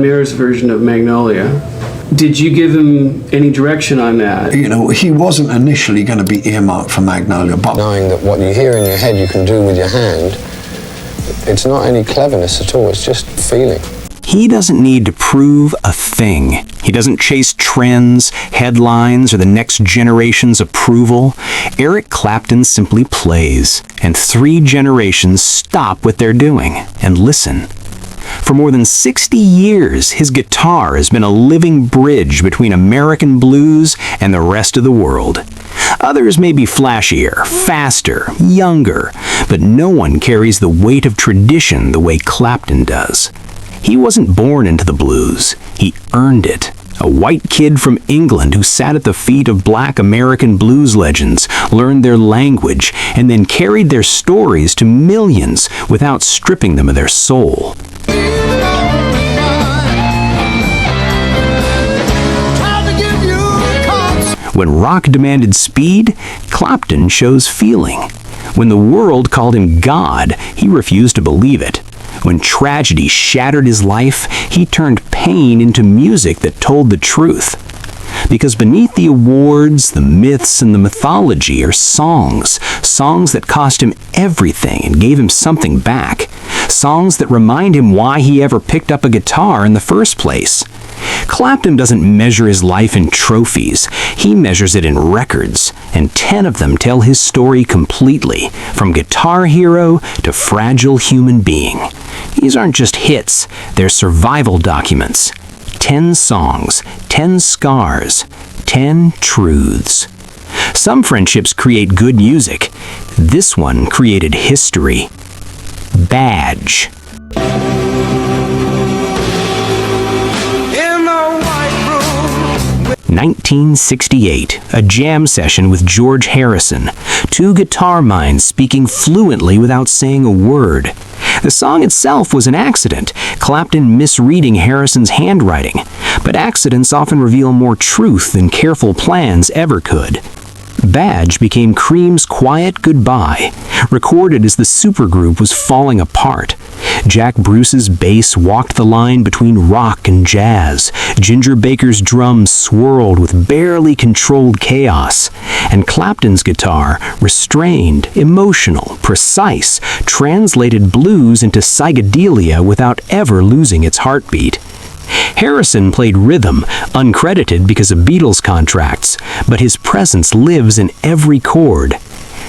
Mayor's version of Magnolia. Did you give him any direction on that? You know, he wasn't initially going to be earmarked for Magnolia, but knowing that what you hear in your head you can do with your hand, it's not any cleverness at all, it's just feeling. He doesn't need to prove a thing. He doesn't chase trends, headlines, or the next generation's approval. Eric Clapton simply plays, and 3 generations stop what they're doing and listen. For more than 60 years, his guitar has been a living bridge between American blues and the rest of the world. Others may be flashier, faster, younger, but no one carries the weight of tradition the way Clapton does. He wasn't born into the blues, he earned it. A white kid from England who sat at the feet of black American blues legends, learned their language, and then carried their stories to millions without stripping them of their soul. When rock demanded speed, Clapton chose feeling. When the world called him God, he refused to believe it. When tragedy shattered his life, he turned pain into music that told the truth. Because beneath the awards, the myths, and the mythology are songs that cost him everything and gave him something back. Songs that remind him why he ever picked up a guitar in the first place. Clapton doesn't measure his life in trophies, he measures it in records, and 10 of them tell his story completely, from guitar hero to fragile human being. These aren't just hits, they're survival documents. 10 songs, 10 scars, 10 truths. Some friendships create good music. This one created history. Badge. 1968, a jam session with George Harrison, 2 guitar minds speaking fluently without saying a word. The song itself was an accident, Clapton misreading Harrison's handwriting, but accidents often reveal more truth than careful plans ever could. Badge became Cream's quiet goodbye, recorded as the supergroup was falling apart. Jack Bruce's bass walked the line between rock and jazz. Ginger Baker's drums swirled with barely controlled chaos. And Clapton's guitar, restrained, emotional, precise, translated blues into psychedelia without ever losing its heartbeat. Harrison played rhythm, uncredited because of Beatles contracts, but his presence lives in every chord.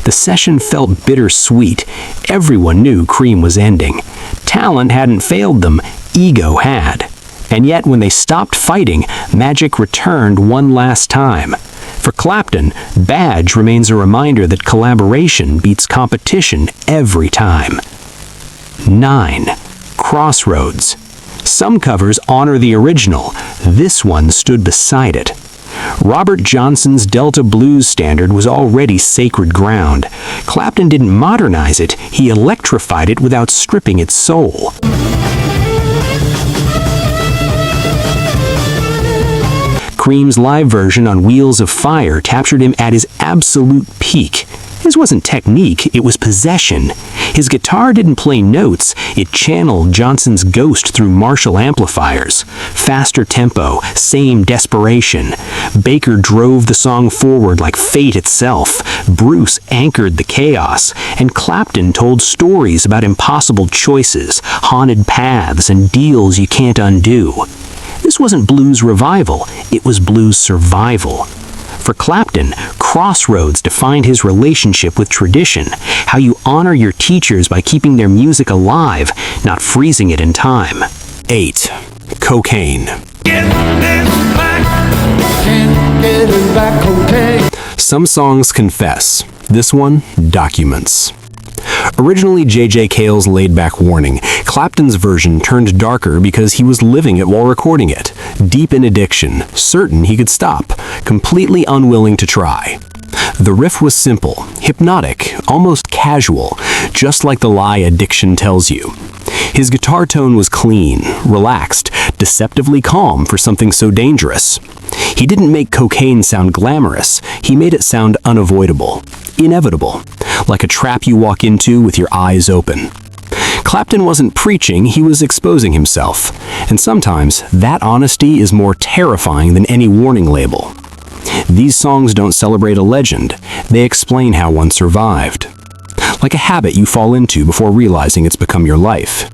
The session felt bittersweet. Everyone knew Cream was ending. Talent hadn't failed them, ego had. And yet when they stopped fighting, magic returned one last time. For Clapton, Badge remains a reminder that collaboration beats competition every time. 9. Crossroads. Some covers honor the original. This one stood beside it. Robert Johnson's Delta blues standard was already sacred ground. Clapton didn't modernize it, he electrified it without stripping its soul. Cream's live version on Wheels of Fire captured him at his absolute peak. His wasn't technique, it was possession. His guitar didn't play notes, it channeled Johnson's ghost through Marshall amplifiers. Faster tempo, same desperation. Baker drove the song forward like fate itself. Bruce anchored the chaos, and Clapton told stories about impossible choices, haunted paths, and deals you can't undo. This wasn't blues revival, it was blues survival. For Clapton, Crossroads defined his relationship with tradition, how you honor your teachers by keeping their music alive, not freezing it in time. 8. Cocaine. Some songs confess. This one documents. Originally J.J. Cale's laid-back warning, Clapton's version turned darker because he was living it while recording it, deep in addiction, certain he could stop, completely unwilling to try. The riff was simple, hypnotic, almost casual, just like the lie addiction tells you. His guitar tone was clean, relaxed, deceptively calm for something so dangerous. He didn't make cocaine sound glamorous, he made it sound unavoidable, inevitable, like a trap you walk into with your eyes open. Clapton wasn't preaching, he was exposing himself. And sometimes, that honesty is more terrifying than any warning label. These songs don't celebrate a legend, they explain how one survived. Like a habit you fall into before realizing it's become your life.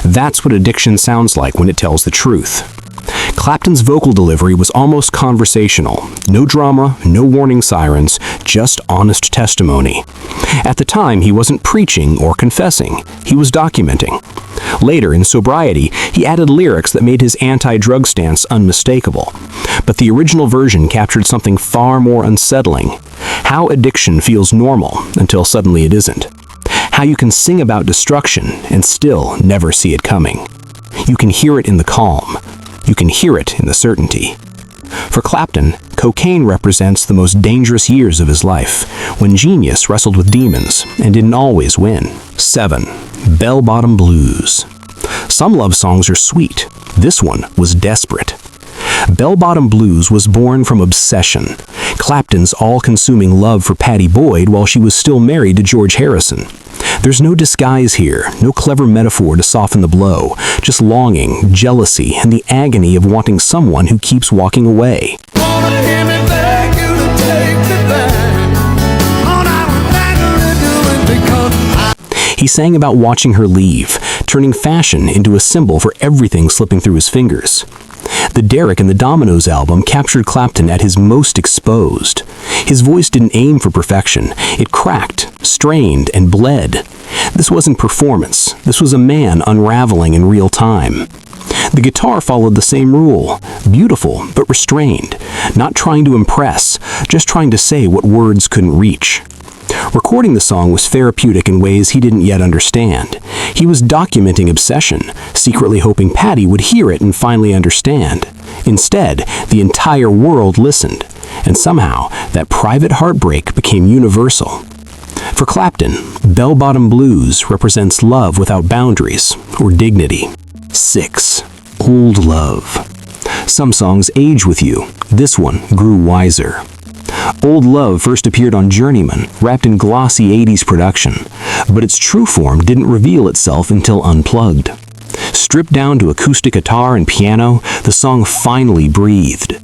That's what addiction sounds like when it tells the truth. Clapton's vocal delivery was almost conversational. No drama, no warning sirens, just honest testimony. At the time, he wasn't preaching or confessing, he was documenting. Later, in sobriety, he added lyrics that made his anti-drug stance unmistakable. But the original version captured something far more unsettling. How addiction feels normal until suddenly it isn't. How you can sing about destruction and still never see it coming. You can hear it in the calm. You can hear it in the certainty. For Clapton, cocaine represents the most dangerous years of his life, when genius wrestled with demons and didn't always win. 7. Bell-Bottom Blues. Some love songs are sweet. This one was desperate. Bell-Bottom Blues was born from obsession. Clapton's all-consuming love for Pattie Boyd while she was still married to George Harrison. There's no disguise here, no clever metaphor to soften the blow, just longing, jealousy, and the agony of wanting someone who keeps walking away. He sang about watching her leave, turning fashion into a symbol for everything slipping through his fingers. The Derek and the Dominoes album captured Clapton at his most exposed. His voice didn't aim for perfection. It cracked, strained, and bled. This wasn't performance. This was a man unraveling in real time. The guitar followed the same rule. Beautiful, but restrained. Not trying to impress, just trying to say what words couldn't reach. Recording the song was therapeutic in ways he didn't yet understand. He was documenting obsession, secretly hoping Pattie would hear it and finally understand. Instead, the entire world listened, and somehow that private heartbreak became universal. For Clapton, Bell-Bottom Blues represents love without boundaries or dignity. 6. Old Love. Some songs age with you. This one grew wiser. Old Love first appeared on Journeyman, wrapped in glossy 80s production, but its true form didn't reveal itself until Unplugged. Stripped down to acoustic guitar and piano, the song finally breathed.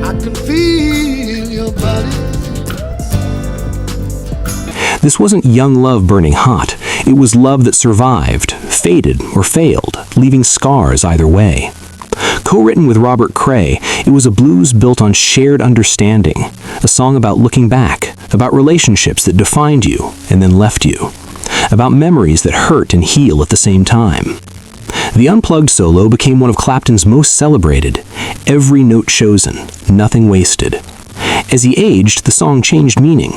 I can feel your body. This wasn't young love burning hot. It was love that survived, faded, or failed, leaving scars either way. Co-written with Robert Cray, it was a blues built on shared understanding, a song about looking back, about relationships that defined you and then left you, about memories that hurt and heal at the same time. The Unplugged solo became one of Clapton's most celebrated. Every note chosen, nothing wasted. As he aged, the song changed meaning.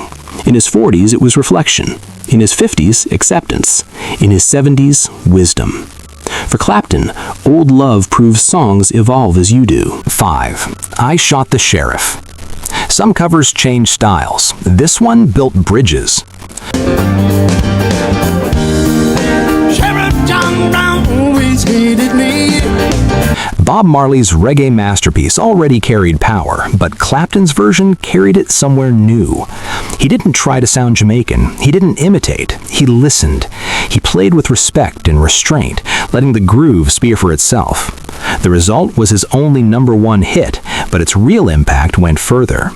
In his 40s, it was reflection. In his 50s, acceptance. In his 70s, wisdom. For Clapton, Old Love proves songs evolve as you do. 5. I Shot the Sheriff. Some covers change styles. This one built bridges. Sheriff John Brown always hated me. Bob Marley's reggae masterpiece already carried power, but Clapton's version carried it somewhere new. He didn't try to sound Jamaican. He didn't imitate. He listened. He played with respect and restraint, letting the groove speak for itself. The result was his only #1 hit, but its real impact went further.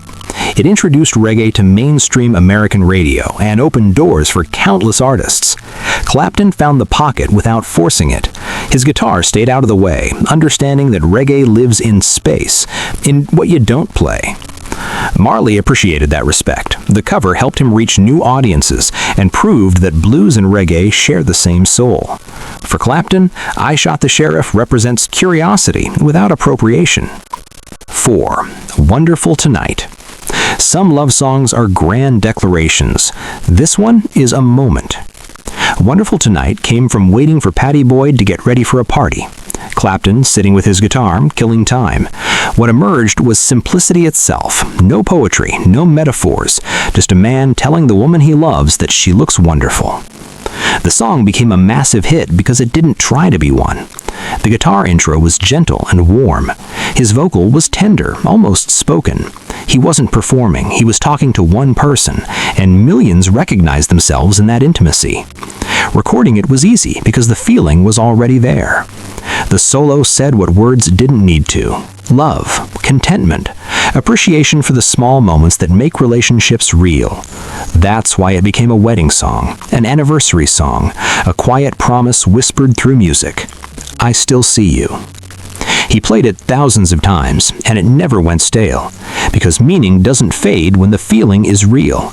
It introduced reggae to mainstream American radio and opened doors for countless artists. Clapton found the pocket without forcing it. His guitar stayed out of the way, understanding that reggae lives in space, in what you don't play. Marley appreciated that respect. The cover helped him reach new audiences and proved that blues and reggae share the same soul. For Clapton, I Shot the Sheriff represents curiosity without appropriation. 4. Wonderful Tonight. Some love songs are grand declarations. This one is a moment. Wonderful Tonight came from waiting for Pattie Boyd to get ready for a party. Clapton sitting with his guitar, killing time. What emerged was simplicity itself. No poetry, no metaphors, just a man telling the woman he loves that she looks wonderful. The song became a massive hit because it didn't try to be one. The guitar intro was gentle and warm. His vocal was tender, almost spoken. He wasn't performing, he was talking to one person, and millions recognized themselves in that intimacy. Recording it was easy because the feeling was already there. The solo said what words didn't need to. Love, contentment, appreciation for the small moments that make relationships real. That's why it became a wedding song, an anniversary song, a quiet promise whispered through music. I still see you. He played it thousands of times, and it never went stale, because meaning doesn't fade when the feeling is real.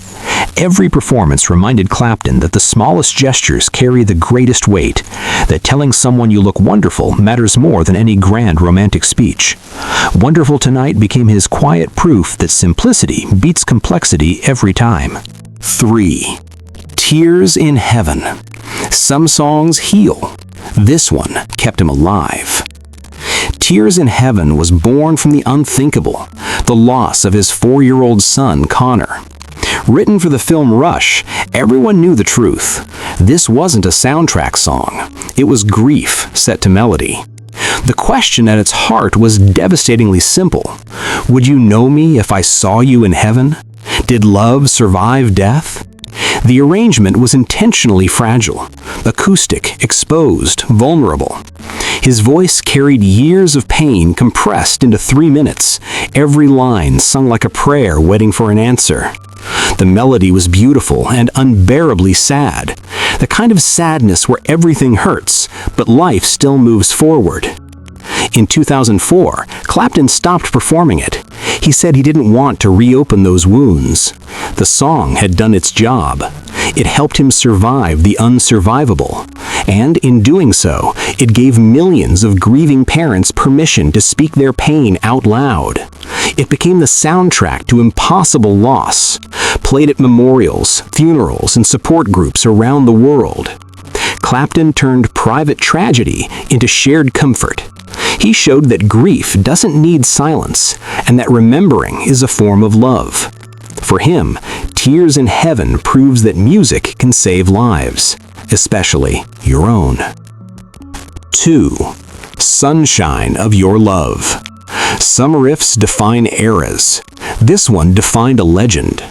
Every performance reminded Clapton that the smallest gestures carry the greatest weight, that telling someone you look wonderful matters more than any grand romantic speech. Wonderful Tonight became his quiet proof that simplicity beats complexity every time. 3. Tears in Heaven. Some songs heal. This one kept him alive. Tears in Heaven was born from the unthinkable, the loss of his 4-year-old son, Connor. Written for the film Rush, everyone knew the truth. This wasn't a soundtrack song. It was grief set to melody. The question at its heart was devastatingly simple. Would you know me if I saw you in heaven? Did love survive death? The arrangement was intentionally fragile, acoustic, exposed, vulnerable. His voice carried years of pain compressed into 3 minutes, every line sung like a prayer waiting for an answer. The melody was beautiful and unbearably sad, the kind of sadness where everything hurts, but life still moves forward. In 2004, Clapton stopped performing it. He said he didn't want to reopen those wounds. The song had done its job. It helped him survive the unsurvivable. And in doing so, it gave millions of grieving parents permission to speak their pain out loud. It became the soundtrack to impossible loss, played at memorials, funerals, and support groups around the world. Clapton turned private tragedy into shared comfort. He showed that grief doesn't need silence, and that remembering is a form of love. For him, Tears in Heaven proves that music can save lives, especially your own. 2. Sunshine of Your Love. Some riffs define eras. This one defined a legend.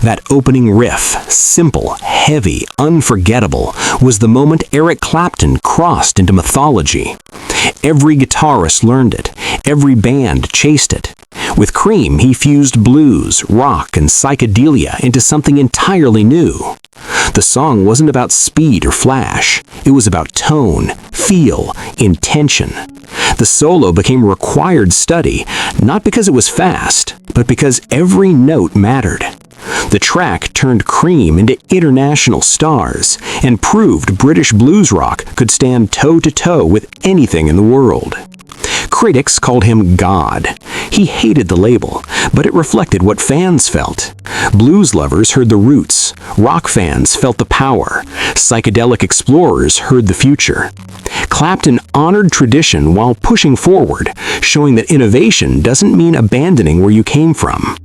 That opening riff, simple, heavy, unforgettable, was the moment Eric Clapton crossed into mythology. Every guitarist learned it. Every band chased it. With Cream, he fused blues, rock, and psychedelia into something entirely new. The song wasn't about speed or flash. It was about tone, feel, intention. The solo became a required study, not because it was fast, but because every note mattered. The track turned Cream into international stars and proved British blues rock could stand toe-to-toe with anything in the world. Critics called him God. He hated the label, but it reflected what fans felt. Blues lovers heard the roots, rock fans felt the power, psychedelic explorers heard the future. Clapton honored tradition while pushing forward, showing that innovation doesn't mean abandoning where you came from.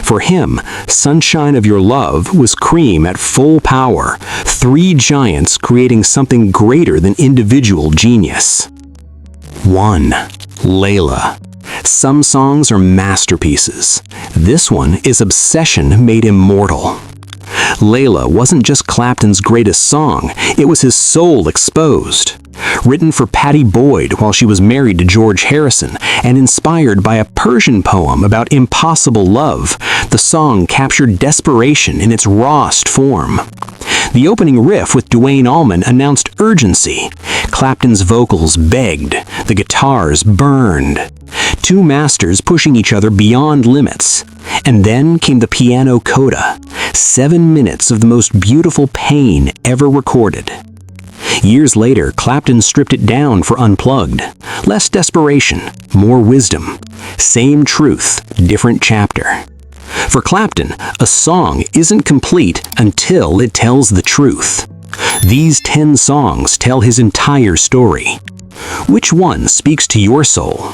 For him, Sunshine of Your Love was Cream at full power, 3 giants creating something greater than individual genius. 1. Layla. Some songs are masterpieces. This one is obsession made immortal. Layla wasn't just Clapton's greatest song, it was his soul exposed. Written for Pattie Boyd while she was married to George Harrison and inspired by a Persian poem about impossible love, the song captured desperation in its rawest form. The opening riff with Duane Allman announced urgency. Clapton's vocals begged, the guitars burned. 2 masters pushing each other beyond limits. And then came the piano coda, 7 minutes of the most beautiful pain ever recorded. Years later, Clapton stripped it down for Unplugged. Less desperation, more wisdom. Same truth, different chapter. For Clapton, a song isn't complete until it tells the truth. These 10 songs tell his entire story. Which one speaks to your soul?